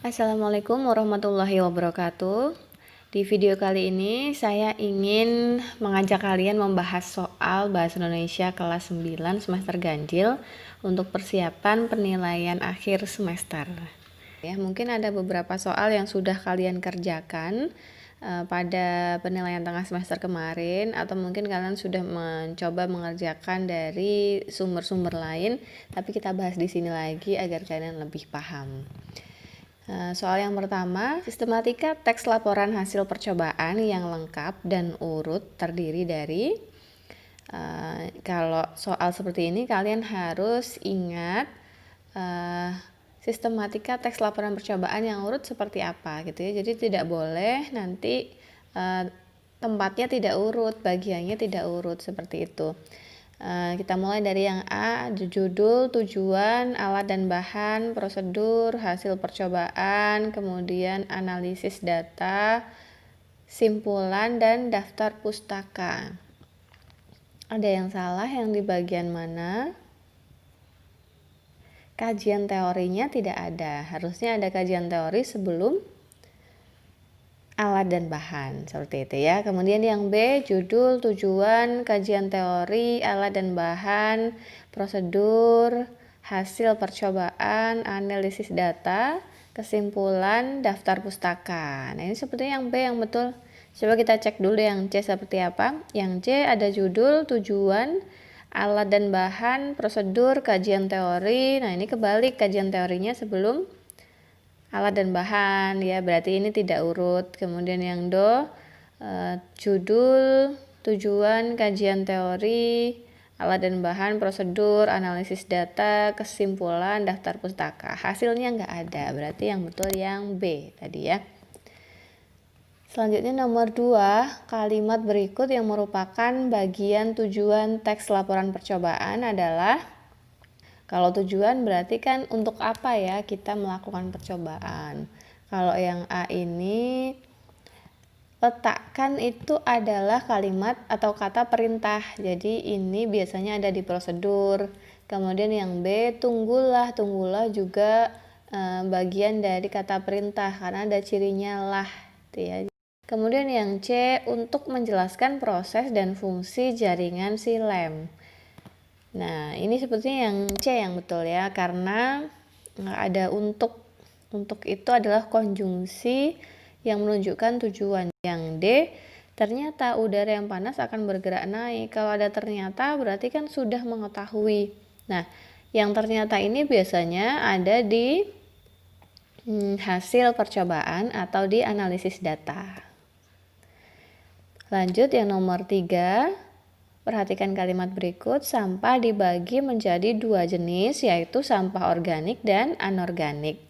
Assalamualaikum warahmatullahi wabarakatuh. Di video kali ini saya ingin mengajak kalian membahas soal Bahasa Indonesia kelas 9 semester ganjil untuk persiapan penilaian akhir semester. Ya, mungkin ada beberapa soal yang sudah kalian kerjakan pada penilaian tengah semester kemarin, atau mungkin kalian sudah mencoba mengerjakan dari sumber-sumber lain, tapi kita bahas di sini lagi agar kalian lebih paham. Soal yang pertama, sistematika teks laporan hasil percobaan yang lengkap dan urut terdiri dari, kalau soal seperti ini kalian harus ingat sistematika teks laporan percobaan yang urut seperti apa gitu ya. Jadi tidak boleh nanti tempatnya tidak urut, bagiannya tidak urut seperti itu. Kita mulai dari yang A, judul, tujuan, alat dan bahan, prosedur, hasil percobaan, kemudian analisis data, simpulan, dan daftar pustaka. Ada yang salah yang di bagian mana? Kajian teorinya tidak ada. Harusnya ada kajian teori sebelum alat dan bahan, seperti itu ya. Kemudian yang B, judul, tujuan, kajian teori, alat dan bahan, prosedur, hasil percobaan, analisis data, kesimpulan, daftar pustaka. Nah, ini sepertinya yang B yang betul. Coba kita cek dulu yang C seperti apa. Yang C ada judul, tujuan, alat dan bahan, prosedur, kajian teori. Nah, ini kebalik, kajian teorinya sebelum alat dan bahan ya, berarti ini tidak urut. Kemudian yang Do, judul, tujuan, kajian teori, alat dan bahan, prosedur, analisis data, kesimpulan, daftar pustaka. Hasilnya nggak ada, berarti yang betul yang B tadi ya. Selanjutnya nomor 2, kalimat berikut yang merupakan bagian tujuan teks laporan percobaan adalah, kalau tujuan berarti kan untuk apa ya kita melakukan percobaan. Kalau yang A ini, letakkan itu adalah kalimat atau kata perintah. Jadi ini biasanya ada di prosedur. Kemudian yang B, tunggulah juga bagian dari kata perintah karena ada cirinya lah gitu ya. Kemudian yang C, untuk menjelaskan proses dan fungsi jaringan silem. Nah, ini sepertinya yang C yang betul ya, karena ada untuk itu adalah konjungsi yang menunjukkan tujuan. Yang D, ternyata udara yang panas akan bergerak naik. Kalau ada ternyata berarti kan sudah mengetahui. Nah, yang ternyata ini biasanya ada di hasil percobaan atau di analisis data. Lanjut yang nomor 3, perhatikan kalimat berikut. Sampah dibagi menjadi 2 jenis, yaitu sampah organik dan anorganik.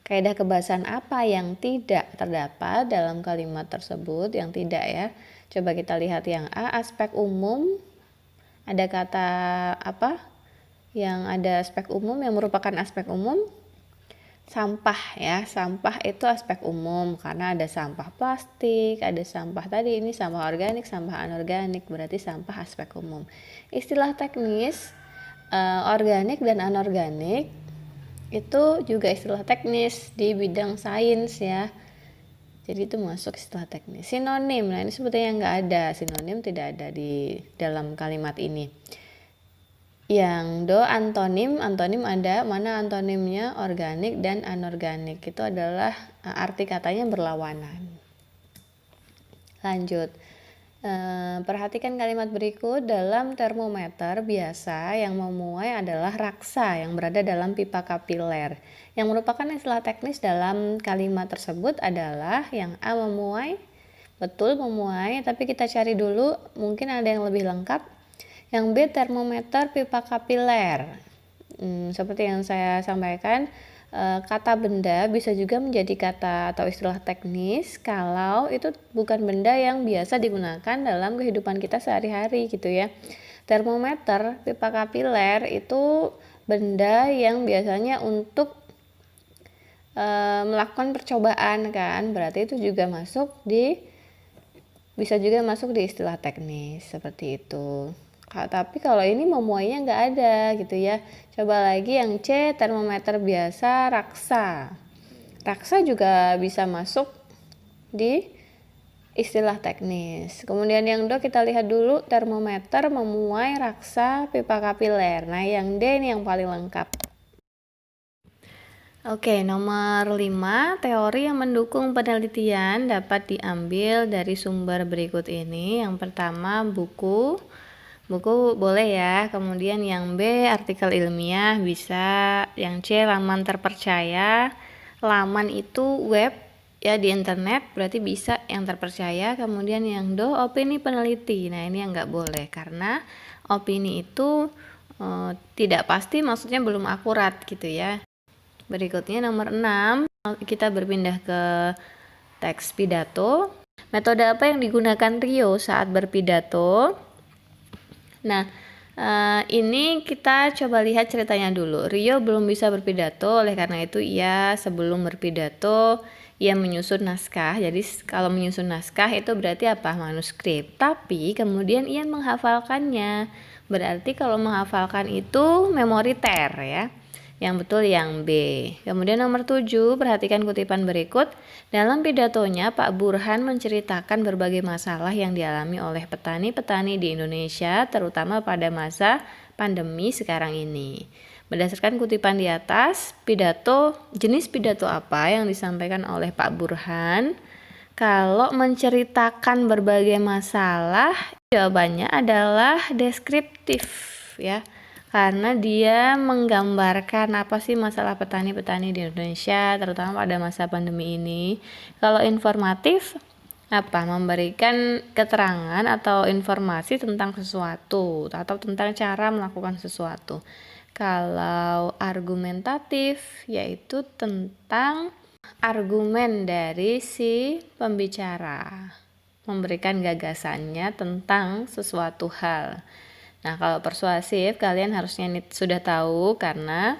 Kaidah kebahasan apa yang tidak terdapat dalam kalimat tersebut? Yang tidak ya. Coba kita lihat yang A, aspek umum. Ada kata apa? Yang ada aspek umum, yang merupakan aspek umum. Sampah ya, sampah itu aspek umum karena ada sampah plastik, ada sampah tadi ini sampah organik, sampah anorganik, berarti sampah aspek umum. Istilah teknis organik dan anorganik itu juga istilah teknis di bidang sains ya, jadi itu masuk istilah teknis. Sinonim, nah ini sebetulnya nggak ada, sinonim tidak ada di dalam kalimat ini. Yang Do, antonim ada, mana antonimnya? Organik dan anorganik, itu adalah arti katanya berlawanan. Lanjut, perhatikan kalimat berikut. Dalam termometer biasa yang memuai adalah raksa yang berada dalam pipa kapiler. Yang merupakan istilah teknis dalam kalimat tersebut adalah yang A, memuai. Betul, memuai, tapi kita cari dulu, mungkin ada yang lebih lengkap. Yang B, termometer pipa kapiler. Seperti yang saya sampaikan, kata benda bisa juga menjadi kata atau istilah teknis kalau itu bukan benda yang biasa digunakan dalam kehidupan kita sehari-hari gitu ya. Termometer pipa kapiler itu benda yang biasanya untuk melakukan percobaan kan, berarti itu juga bisa juga masuk di istilah teknis seperti itu. Tapi kalau ini memuainya nggak ada gitu ya. Coba lagi yang C, termometer biasa raksa. Raksa juga bisa masuk di istilah teknis. Kemudian yang D kita lihat dulu, termometer, memuai, raksa, pipa kapiler. Nah yang D ini yang paling lengkap. Oke, nomor 5, teori yang mendukung penelitian dapat diambil dari sumber berikut ini. Yang pertama buku boleh ya. Kemudian yang B, artikel ilmiah bisa. Yang C, laman terpercaya. Laman itu web ya, di internet, berarti bisa yang terpercaya. Kemudian yang D, opini peneliti. Nah ini yang nggak boleh, karena opini itu tidak pasti, maksudnya belum akurat gitu ya. Berikutnya nomor 6, kita berpindah ke teks pidato. Metode apa yang digunakan Rio saat berpidato? Nah, ini kita coba lihat ceritanya dulu. Rio belum bisa berpidato, oleh karena itu ia sebelum berpidato ia menyusun naskah. Jadi kalau menyusun naskah itu berarti apa? Manuskrip. Tapi kemudian ia menghafalkannya. Berarti kalau menghafalkan itu memoriter ya. Yang betul yang B. Kemudian nomor 7, perhatikan kutipan berikut. Dalam pidatonya, Pak Burhan menceritakan berbagai masalah yang dialami oleh petani-petani di Indonesia, terutama pada masa pandemi sekarang ini. Berdasarkan kutipan di atas, jenis pidato apa yang disampaikan oleh Pak Burhan? Kalau menceritakan berbagai masalah, jawabannya adalah deskriptif ya. Karena dia menggambarkan apa sih masalah petani-petani di Indonesia, terutama pada masa pandemi ini. Kalau informatif, memberikan keterangan atau informasi tentang sesuatu atau tentang cara melakukan sesuatu. Kalau argumentatif, yaitu tentang argumen dari si pembicara, memberikan gagasannya tentang sesuatu hal. Nah, kalau persuasif, kalian harusnya sudah tahu karena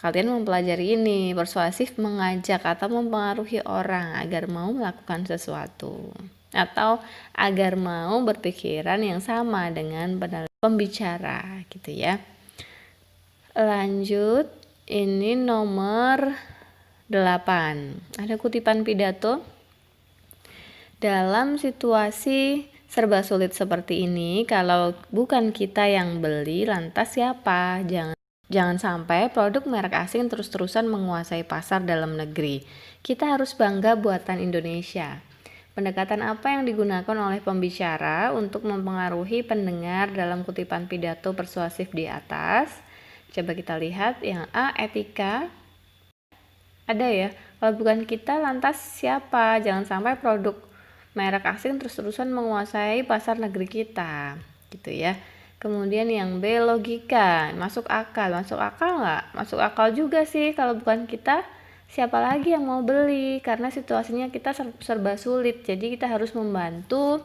kalian mempelajari ini. Persuasif mengajak atau mempengaruhi orang agar mau melakukan sesuatu, atau agar mau berpikiran yang sama dengan pembicara gitu ya. Lanjut, ini nomor 8. Ada kutipan pidato. Dalam situasi serba sulit seperti ini, kalau bukan kita yang beli, lantas siapa? Jangan sampai produk merek asing terus-terusan menguasai pasar dalam negeri. Kita harus bangga buatan Indonesia. Pendekatan apa yang digunakan oleh pembicara untuk mempengaruhi pendengar dalam kutipan pidato persuasif di atas? Coba kita lihat yang A, etika. Ada ya, kalau bukan kita lantas siapa? Jangan sampai produk merek asing terus-terusan menguasai pasar negeri kita gitu ya. Kemudian yang B, logika. Masuk akal nggak? Masuk akal juga sih, kalau bukan kita siapa lagi yang mau beli, karena situasinya kita serba sulit. Jadi kita harus membantu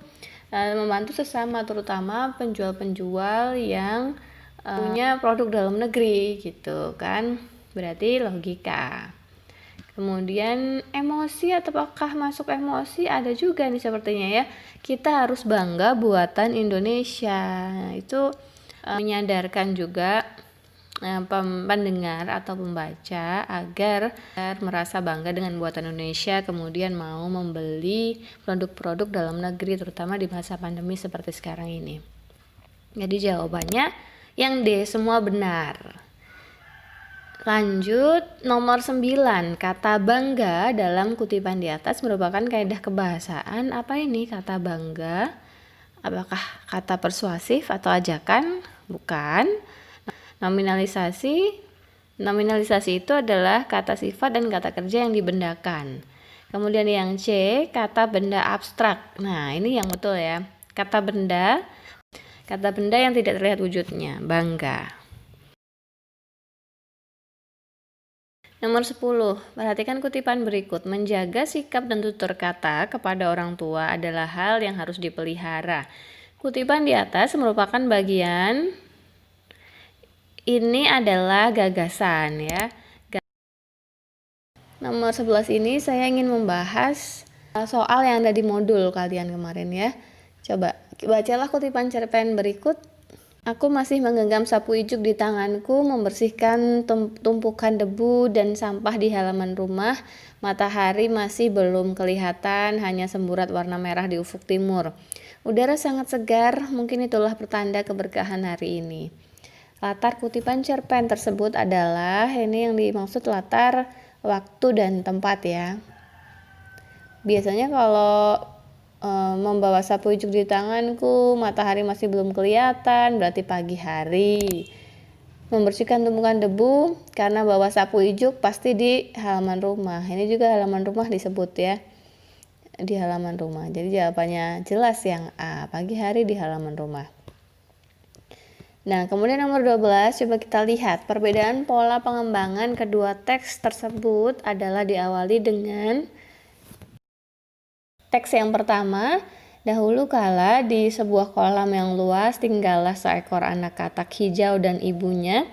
sesama, terutama penjual-penjual yang punya produk dalam negeri gitu kan. Berarti logika. Kemudian emosi, apakah masuk emosi? Ada juga nih sepertinya ya. Kita harus bangga buatan Indonesia. Itu menyadarkan juga pendengar atau pembaca agar merasa bangga dengan buatan Indonesia, kemudian mau membeli produk-produk dalam negeri, terutama di masa pandemi seperti sekarang ini. Jadi jawabannya yang D, semua benar. Lanjut, nomor 9, kata bangga dalam kutipan di atas merupakan kaidah kebahasaan. Apa ini kata bangga? Apakah kata persuasif atau ajakan? Bukan. Nominalisasi itu adalah kata sifat dan kata kerja yang dibendakan. Kemudian yang C, kata benda abstrak. Nah, ini yang betul ya. Kata benda yang tidak terlihat wujudnya, bangga. Nomor 10, perhatikan kutipan berikut. Menjaga sikap dan tutur kata kepada orang tua adalah hal yang harus dipelihara. Kutipan di atas merupakan bagian, ini adalah gagasan ya. Nomor 11 ini saya ingin membahas soal yang ada di modul kalian kemarin ya. Coba bacalah kutipan cerpen berikut. Aku masih menggenggam sapu ijuk di tanganku, membersihkan tumpukan debu dan sampah di halaman rumah. Matahari masih belum kelihatan, hanya semburat warna merah di ufuk timur. Udara sangat segar, mungkin itulah pertanda keberkahan hari ini. Latar kutipan cerpen tersebut adalah, ini yang dimaksud latar waktu dan tempat ya. Biasanya kalau membawa sapu ijuk di tanganku, matahari masih belum kelihatan, berarti pagi hari. Membersihkan tumpukan debu, karena bawa sapu ijuk pasti di halaman rumah. Ini juga halaman rumah disebut ya, di halaman rumah. Jadi jawabannya jelas yang A, pagi hari di halaman rumah. Nah, kemudian nomor 12, coba kita lihat perbedaan pola pengembangan kedua teks tersebut adalah diawali dengan teks yang pertama. Dahulu kala di sebuah kolam yang luas tinggallah seekor anak katak hijau dan ibunya.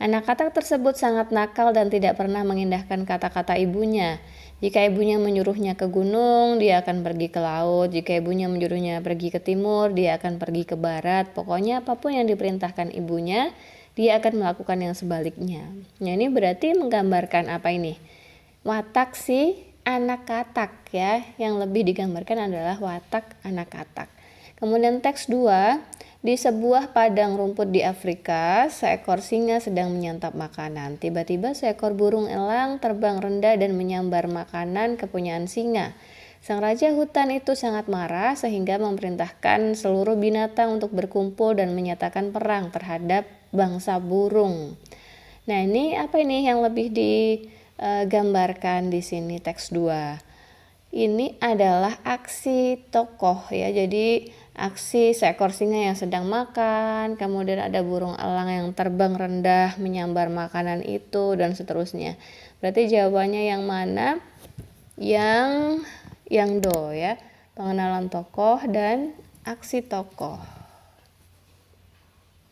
Anak katak tersebut sangat nakal dan tidak pernah mengindahkan kata-kata ibunya. Jika ibunya menyuruhnya ke gunung, dia akan pergi ke laut. Jika ibunya menyuruhnya pergi ke timur, dia akan pergi ke barat. Pokoknya apapun yang diperintahkan ibunya, dia akan melakukan yang sebaliknya. Nah, ini berarti menggambarkan apa ini? Watak si anak katak ya, yang lebih digambarkan adalah watak anak katak. Kemudian teks 2, di sebuah padang rumput di Afrika, seekor singa sedang menyantap makanan. Tiba-tiba seekor burung elang terbang rendah dan menyambar makanan kepunyaan singa. Sang raja hutan itu sangat marah sehingga memerintahkan seluruh binatang untuk berkumpul dan menyatakan perang terhadap bangsa burung. Nah, ini apa ini yang lebih digambarkan di sini teks 2? Ini adalah aksi tokoh ya. Jadi aksi seekor singa yang sedang makan, kemudian ada burung elang yang terbang rendah menyambar makanan itu, dan seterusnya. Berarti jawabannya yang mana? Yang do ya. Pengenalan tokoh dan aksi tokoh.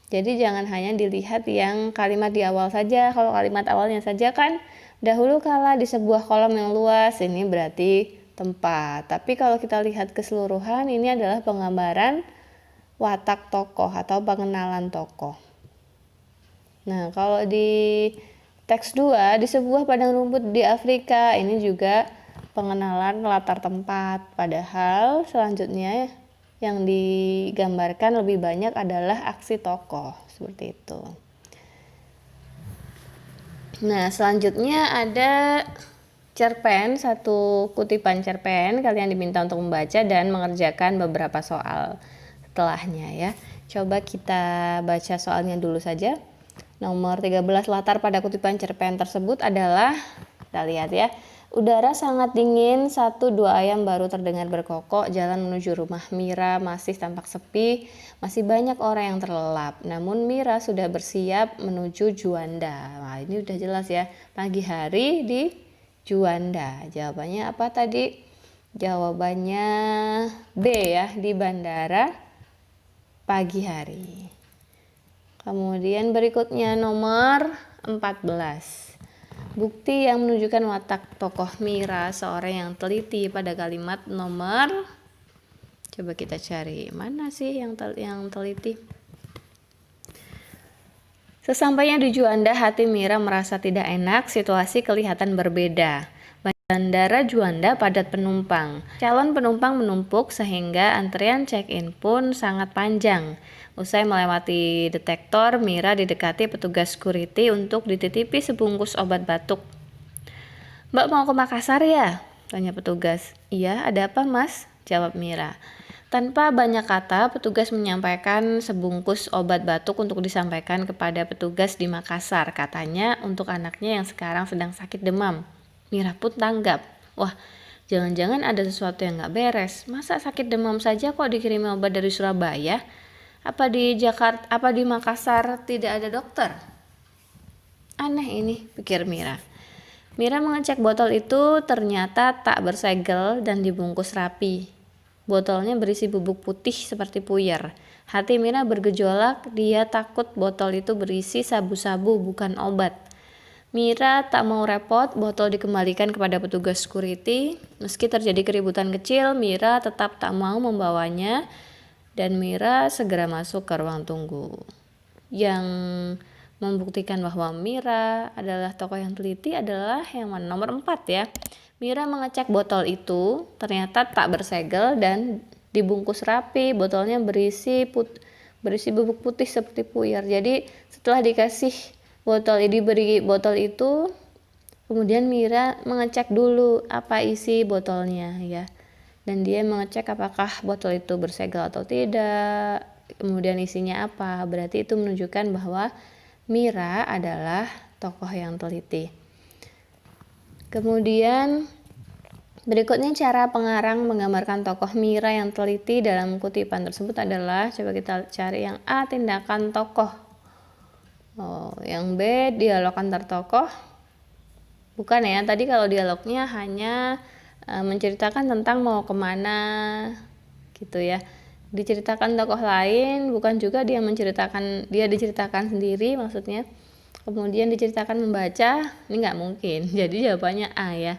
Jadi jangan hanya dilihat yang kalimat di awal saja. Kalau kalimat awalnya saja kan dahulu kala di sebuah kolam yang luas, ini berarti tempat. Tapi kalau kita lihat keseluruhan, ini adalah penggambaran watak tokoh atau pengenalan tokoh. Nah, kalau di teks 2, di sebuah padang rumput di Afrika, ini juga pengenalan latar tempat. Padahal selanjutnya yang digambarkan lebih banyak adalah aksi tokoh, seperti itu. Nah, selanjutnya ada cerpen, satu kutipan cerpen. Kalian diminta untuk membaca dan mengerjakan beberapa soal setelahnya ya. Coba kita baca soalnya dulu saja. Nomor 13, latar pada kutipan cerpen tersebut adalah, kita lihat ya, udara sangat dingin, 1-2 ayam baru terdengar berkokok, jalan menuju rumah Mira masih tampak sepi, masih banyak orang yang terlelap. Namun Mira sudah bersiap menuju Juanda. Nah, ini udah jelas ya, pagi hari di Juanda. Jawabannya apa tadi? Jawabannya B ya, di bandara pagi hari. Kemudian berikutnya nomor 14. Bukti yang menunjukkan watak tokoh Mira, seorang yang teliti pada kalimat nomor, coba kita cari, mana sih yang teliti? Sesampainya di Juanda, hati Mira merasa tidak enak, situasi kelihatan berbeda. Bandara Juanda padat penumpang. Calon penumpang menumpuk sehingga antrian check-in pun sangat panjang. Usai melewati detektor, Mira didekati petugas security untuk dititipi sebungkus obat batuk. "Mbak mau ke Makassar ya?" tanya petugas. "Iya, ada apa mas?" jawab Mira. Tanpa banyak kata, petugas menyampaikan sebungkus obat batuk untuk disampaikan kepada petugas di Makassar. Katanya untuk anaknya yang sekarang sedang sakit demam. Mira pun tanggap. Wah, jangan-jangan ada sesuatu yang gak beres. Masa sakit demam saja kok dikirimi obat dari Surabaya? Apa di Makassar tidak ada dokter? Aneh ini, pikir Mira. Mira mengecek botol itu, ternyata tak bersegel dan dibungkus rapi. Botolnya berisi bubuk putih seperti puyer. Hati Mira bergejolak, dia takut botol itu berisi sabu-sabu bukan obat. Mira tak mau repot, botol dikembalikan kepada petugas security. Meski terjadi keributan kecil, Mira tetap tak mau membawanya dan Mira segera masuk ke ruang tunggu. Yang membuktikan bahwa Mira adalah tokoh yang teliti adalah yang nomor 4 ya. Mira mengecek botol itu, ternyata tak bersegel dan dibungkus rapi. Botolnya berisi bubuk putih seperti puyer. Jadi setelah dikasih diberi botol itu, kemudian Mira mengecek dulu apa isi botolnya ya. Dan dia mengecek apakah botol itu bersegel atau tidak, kemudian isinya apa. Berarti itu menunjukkan bahwa Mira adalah tokoh yang teliti. Kemudian berikutnya cara pengarang menggambarkan tokoh Mira yang teliti dalam kutipan tersebut adalah, coba kita cari yang A, tindakan tokoh. Yang B, dialog antar tokoh. Bukan ya, tadi kalau dialognya hanya menceritakan tentang mau kemana gitu ya. Diceritakan tokoh lain, bukan juga dia diceritakan sendiri maksudnya. Kemudian diceritakan membaca, ini nggak mungkin. Jadi jawabannya A ya.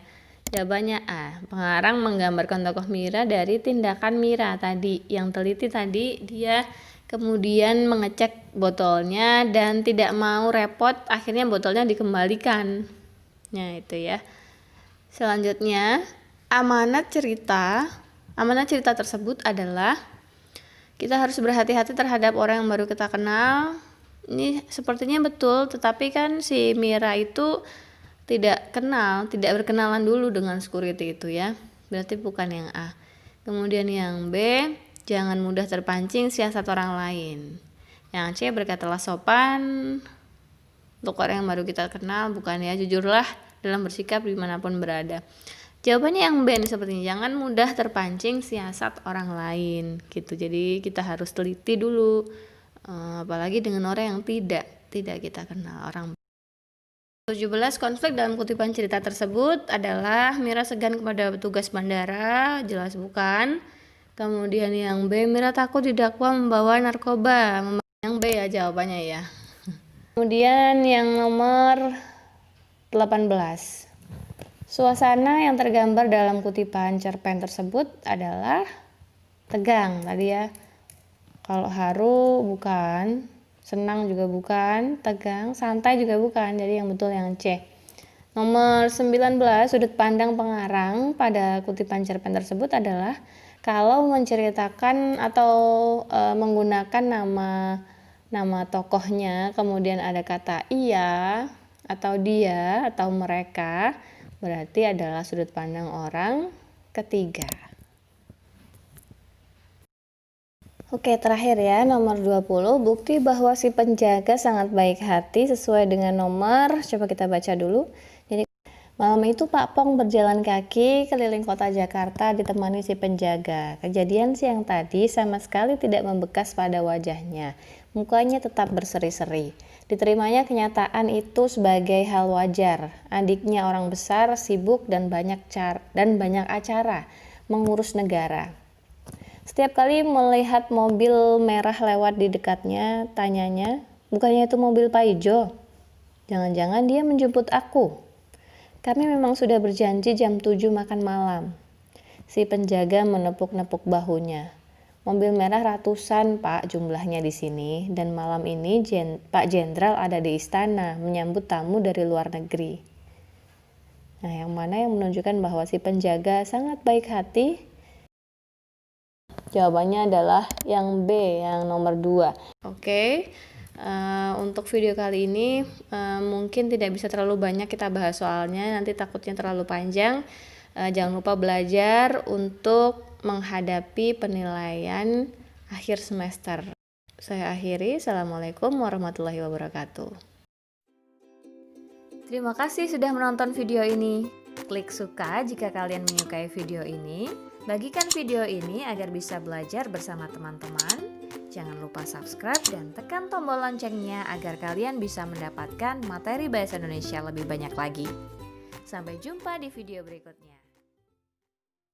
Jawabannya A. Pengarang menggambarkan tokoh Mira dari tindakan Mira tadi. Yang teliti tadi, dia kemudian mengecek botolnya dan tidak mau repot, akhirnya botolnya dikembalikan. Nah itu ya. Selanjutnya, amanat cerita tersebut adalah kita harus berhati-hati terhadap orang yang baru kita kenal. Ini sepertinya betul, tetapi kan si Mira itu tidak berkenalan dulu dengan security itu ya. Berarti bukan yang A. Kemudian yang B, jangan mudah terpancing siasat orang lain. Yang C, berkatalah sopan untuk orang yang baru kita kenal, bukan ya. Jujurlah dalam bersikap dimanapun berada. Jawabannya yang B nih sepertinya, jangan mudah terpancing siasat orang lain gitu. Jadi kita harus teliti dulu, apalagi dengan orang yang tidak kita kenal. Orang 17, konflik dalam kutipan cerita tersebut adalah Mira segan kepada petugas bandara, jelas bukan. Kemudian yang B, Mira takut didakwa membawa narkoba. Yang B ya jawabannya ya. Kemudian yang nomor 18, suasana yang tergambar dalam kutipan cerpen tersebut adalah tegang tadi ya. Kalau haru bukan, senang juga bukan, tegang, santai juga bukan. Jadi yang betul yang C. Nomor 19, sudut pandang pengarang pada kutipan cerpen tersebut adalah kalau menceritakan atau menggunakan nama tokohnya, kemudian ada kata ia atau dia atau mereka, berarti adalah sudut pandang orang ketiga. Oke, terakhir ya, nomor 20, bukti bahwa si penjaga sangat baik hati sesuai dengan nomor, coba kita baca dulu. Jadi, malam itu Pak Pong berjalan kaki keliling kota Jakarta ditemani si penjaga. Kejadian siang tadi sama sekali tidak membekas pada wajahnya. Mukanya tetap berseri-seri. Diterimanya kenyataan itu sebagai hal wajar. Adiknya orang besar, sibuk dan banyak acara mengurus negara. Setiap kali melihat mobil merah lewat di dekatnya, tanyanya, bukannya itu mobil Pak Ijo? Jangan-jangan dia menjemput aku. Kami memang sudah berjanji jam 7 makan malam. Si penjaga menepuk-nepuk bahunya. Mobil merah ratusan Pak jumlahnya di sini, dan malam ini Pak Jenderal ada di istana menyambut tamu dari luar negeri. Nah, yang mana yang menunjukkan bahwa si penjaga sangat baik hati? Jawabannya adalah yang B, yang nomor 2. Oke, untuk video kali ini mungkin tidak bisa terlalu banyak kita bahas soalnya, nanti takutnya terlalu panjang. Jangan lupa belajar untuk menghadapi penilaian akhir semester. Saya akhiri, Assalamualaikum warahmatullahi wabarakatuh. Terima kasih sudah menonton video ini. Klik suka jika kalian menyukai video ini. Bagikan video ini agar bisa belajar bersama teman-teman. Jangan lupa subscribe dan tekan tombol loncengnya agar kalian bisa mendapatkan materi bahasa Indonesia lebih banyak lagi. Sampai jumpa di video berikutnya.